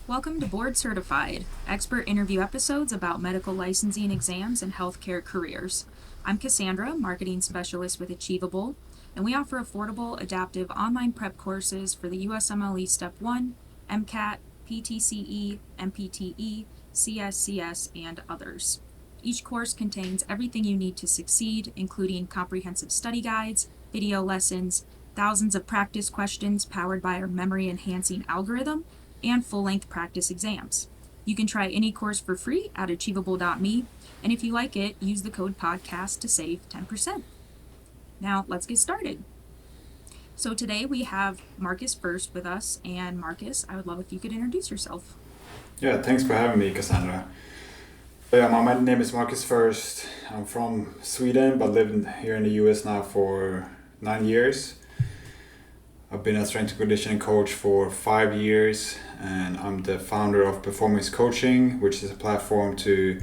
Welcome to Board Certified, expert interview episodes about medical licensing exams and healthcare careers. I'm Cassandra, marketing specialist with Achievable, and we offer affordable, adaptive online prep courses for the USMLE Step 1, MCAT, PTCE, MPTE, CSCS, and others. Each course contains everything you need to succeed, including comprehensive study guides, video lessons, thousands of practice questions powered by our memory-enhancing algorithm, and full-length practice exams. You can try any course for free at achievable.me, and if you like it, use the code podcast to save 10%. Now, let's get started. So today we have Markus Fürst with us, and Markus, I would love if you could introduce yourself. Yeah, thanks for having me, Cassandra. My name is Markus Fürst. I'm from Sweden, but lived here in the US now for 9 years. I've been a strength and conditioning coach for 5 years, and I'm the founder of Performance Coaching, which is a platform to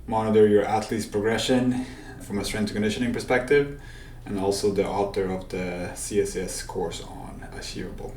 monitor your athlete's progression from a strength and conditioning perspective, and also the author of the CSCS course on Achievable.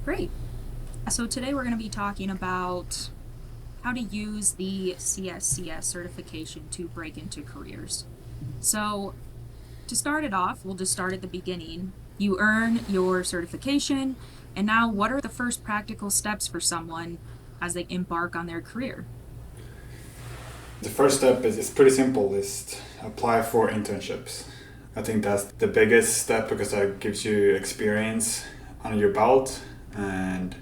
Great. So today we're going to be talking about how to use the CSCS certification to break into careers. So to start it off, we'll just start at the beginning. You earn your certification, and now what are the first practical steps for someone as they embark on their career? The first step is pretty simple, is apply for internships. I think that's the biggest step because that gives you experience under your belt, and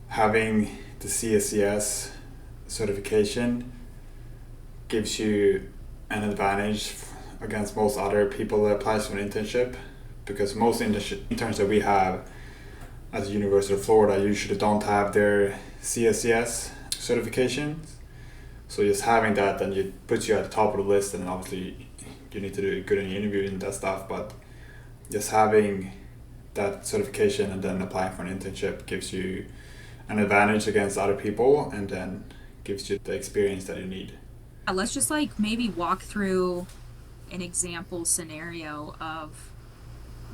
having the CSCS certification gives you an advantage against most other people that apply for an internship, because most interns that we have at the University of Florida usually don't have their CSCS certifications. So just having that, then it puts you at the top of the list, and obviously you need to do good in your interview and that stuff, but just having that certification and then applying for an internship gives you an advantage against other people, and then gives you the experience that you need. Let's just maybe walk through an example scenario of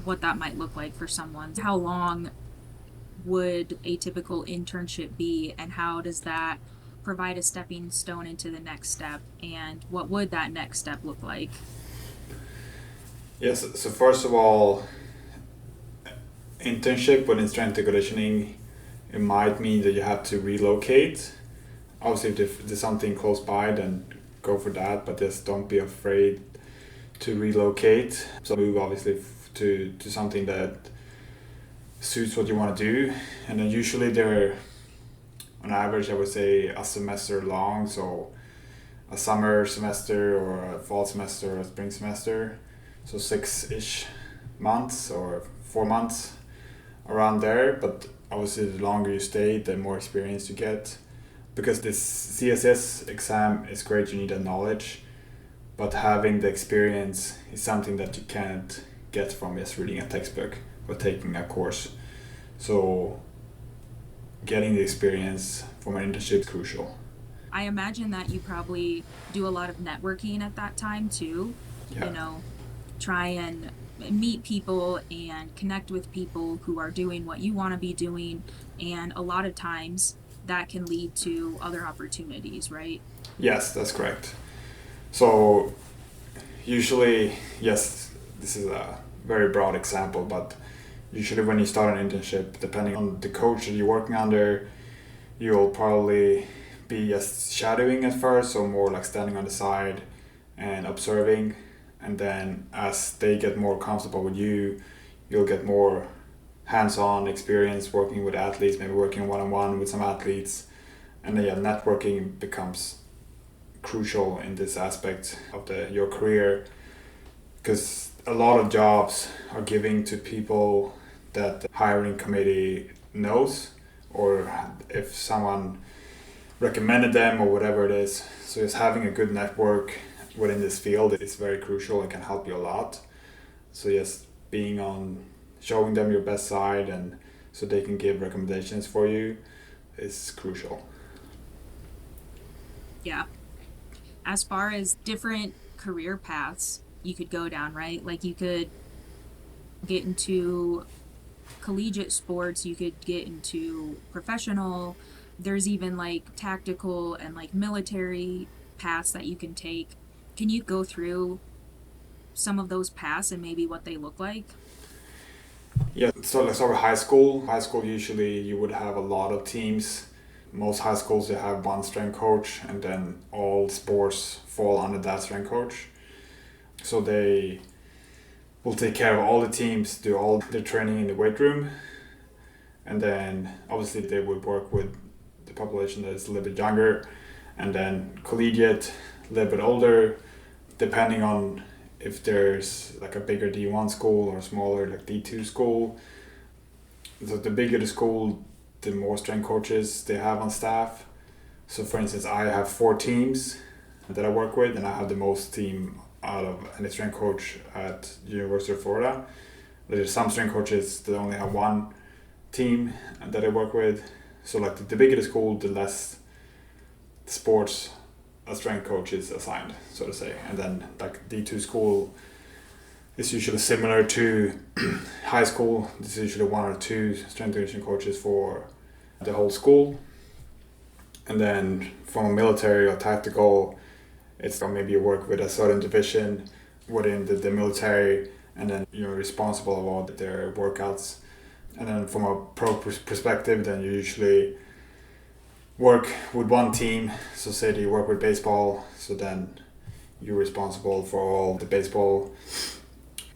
what that might look like for someone. How long would a typical internship be, and how does that provide a stepping stone into the next step, and what would that next step look like? Yes, so first of all, internship within strength and conditioning, it might mean that you have to relocate. Obviously, if there's something close by, then go for that, but just don't be afraid to relocate. So move obviously to something that suits what you want to do, and then usually they're on average, I would say, a semester long, so a summer semester or a fall semester or a spring semester, so 6-ish months or 4 months around there. But obviously the longer you stay, the more experience you get, because this CSS exam is great, you need that knowledge, but having the experience is something that you can't get from just reading a textbook or taking a course. So getting the experience from an internship is crucial. I imagine that you probably do a lot of networking at that time too. Yeah. Try and meet people and connect with people who are doing what you want to be doing, and a lot of times that can lead to other opportunities, right? Yes, that's correct. So usually, yes, this is a very broad example, but usually when you start an internship, depending on the coach that you're working under, you'll probably be just shadowing at first, so more like standing on the side and observing, and then as they get more comfortable with you, you'll get more hands-on experience working with athletes, maybe working one-on-one with some athletes, and then networking becomes crucial in this aspect of your career, because a lot of jobs are giving to people that the hiring committee knows, or if someone recommended them or whatever it is. So just having a good network within this field is very crucial and can help you a lot. So just showing them your best side, and so they can give recommendations for you, is crucial. Yeah. As far as different career paths you could go down, right? You could get into collegiate sports, you could get into professional. There's even like tactical and like military paths that you can take. Can you go through some of those paths and maybe what they look like? Yeah, so let's start with high school. High school, usually you would have a lot of teams. Most high schools, they have one strength coach, and then all sports fall under that strength coach. So they will take care of all the teams, do all their training in the weight room, and then obviously they would work with the population that is a little bit younger, and then collegiate, a little bit older, depending on if there's like a bigger D1 school or smaller like D2 school. So the bigger the school, the more strength coaches they have on staff. So for instance, I have 4 teams that I work with, and I have the most team out of any strength coach at University of Florida. There's some strength coaches that only have 1 team that I work with. So like the bigger the school, the less sports a strength coach is assigned, so to say. And then like D2 school is usually similar to high school. This is usually 1 or 2 strength conditioning coaches for the whole school. And then from a military or tactical, it's maybe you work with a certain division within the military, and then you're responsible of all their workouts. And then from a pro perspective, then you usually work with 1 team. So say that you work with baseball, so then you're responsible for all the baseball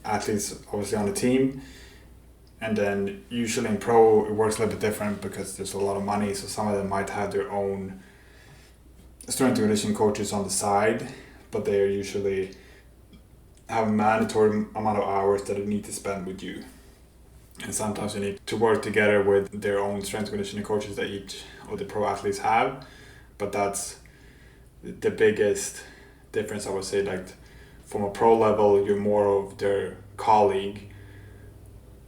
athletes obviously on the team. And then usually in pro it works a little bit different because there's a lot of money, so some of them might have their own strength and conditioning coaches on the side, but they usually have a mandatory amount of hours that they need to spend with you. And sometimes you need to work together with their own strength and conditioning coaches that each of the pro athletes have. But that's the biggest difference, I would say. Like from a pro level, you're more of their colleague.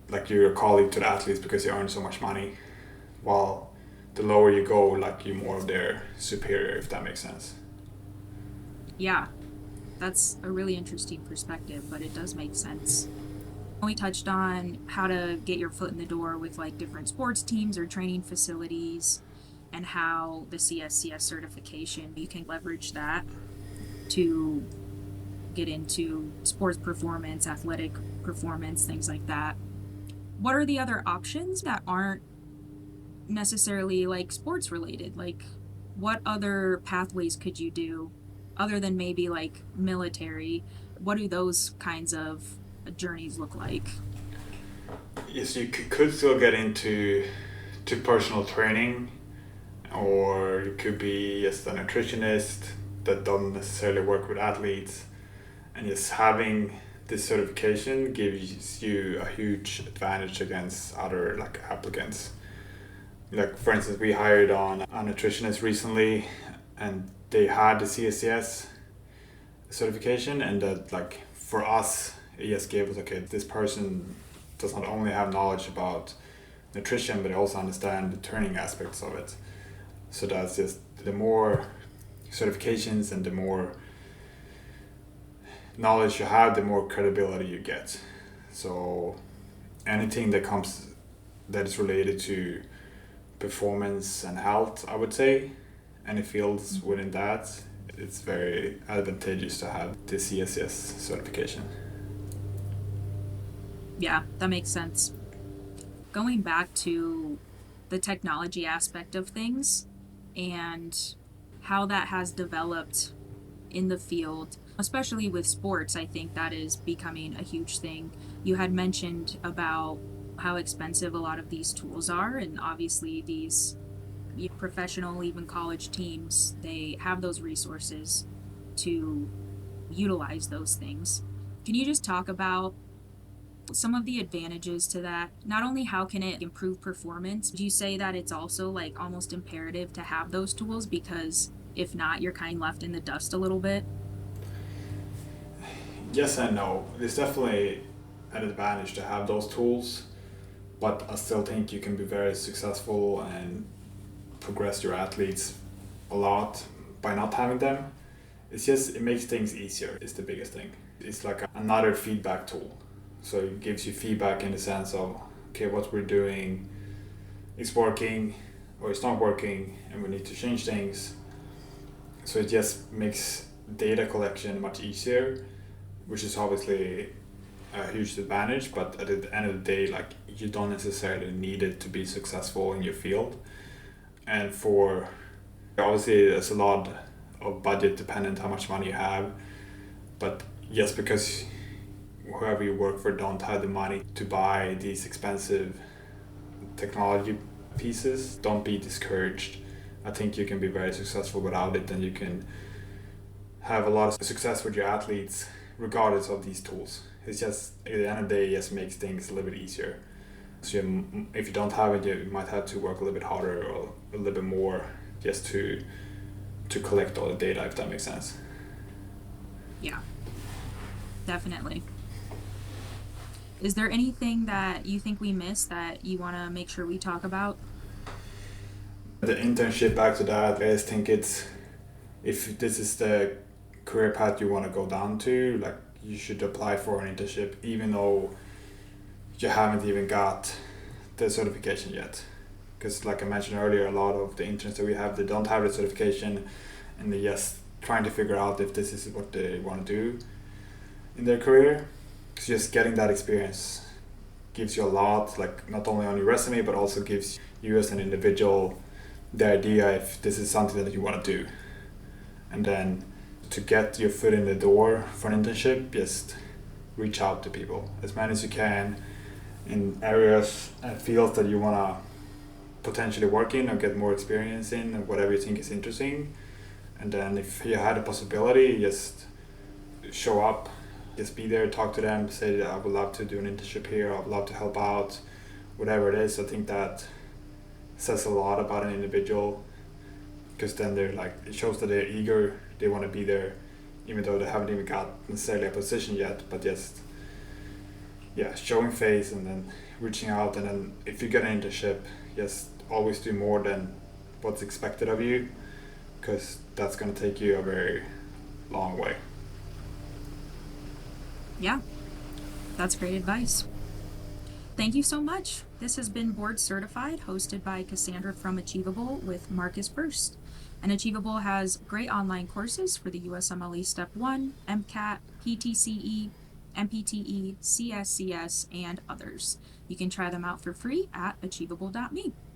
Like you're a colleague to the athletes because they earn so much money. While the lower you go, like you're more of their superior, if that makes sense. Yeah, that's a really interesting perspective, but it does make sense. We touched on how to get your foot in the door with like different sports teams or training facilities, and how the CSCS certification, you can leverage that to get into sports performance, athletic performance, things like that. What are the other options that aren't necessarily like sports related? Like what other pathways could you do other than maybe like military? What do those kinds of journeys look like? Yes, you could still get into personal training, or you could be just a nutritionist that doesn't necessarily work with athletes. And just having this certification gives you a huge advantage against other like applicants. Like for instance, we hired on a nutritionist recently, and they had the CSCS certification, and that like for us it just gave us, okay, this person does not only have knowledge about nutrition but they also understand the training aspects of it. So that's just, the more certifications and the more knowledge you have, the more credibility you get. So anything that is related to performance and health, I would say, any fields within that, it's very advantageous to have the CSCS certification. Yeah, that makes sense. Going back to the technology aspect of things and how that has developed in the field, especially with sports, I think that is becoming a huge thing. You had mentioned about how expensive a lot of these tools are, and obviously these professional, even college teams, they have those resources to utilize those things. Can you just talk about some of the advantages to that? Not only how can it improve performance, do you say that it's also like almost imperative to have those tools, because if not, you're kind of left in the dust a little bit? Yes and no. It's definitely an advantage to have those tools, but I still think you can be very successful and progress your athletes a lot by not having them. It's just, it makes things easier. It's the biggest thing. It's like another feedback tool. So it gives you feedback in the sense of okay, what we're doing is working or it's not working, and we need to change things. So it just makes data collection much easier, which is obviously a huge advantage, but at the end of the day, like, you don't necessarily need it to be successful in your field. And for obviously there's a lot of budget dependent how much money you have, but just because whoever you work for don't have the money to buy these expensive technology pieces, don't be discouraged. I think you can be very successful without it, and you can have a lot of success with your athletes regardless of these tools. It's just, at the end of the day, it just makes things a little bit easier. So if you don't have it, you might have to work a little bit harder or a little bit more just to collect all the data, if that makes sense. Yeah, definitely. Is there anything that you think we missed that you want to make sure we talk about? The internship, back to that, I just think it's, if this is the career path you want to go down to, like, you should apply for an internship even though you haven't even got the certification yet. Because like I mentioned earlier, a lot of the interns that we have, they don't have the certification, and they're just trying to figure out if this is what they want to do in their career. So just getting that experience gives you a lot, like, not only on your resume, but also gives you as an individual the idea if this is something that you want to do. And then to get your foot in the door for an internship, just reach out to people as many as you can in areas and fields that you want to potentially work in or get more experience in, or whatever you think is interesting. And then if you had a possibility, just show up, just be there, talk to them, say that I would love to do an internship here, I would love to help out, whatever it is. I think that says a lot about an individual, because then they're like, it shows that they're eager, they want to be there, even though they haven't even got necessarily a position yet, but just showing face and then reaching out. And then if you get an internship, just always do more than what's expected of you, because that's going to take you a very long way. Yeah, that's great advice. Thank you so much. This has been Board Certified, hosted by Cassandra from Achievable with Markus Fürst. And Achievable has great online courses for the USMLE Step 1, MCAT, PTCE, MPTE, CSCS, and others. You can try them out for free at achievable.me.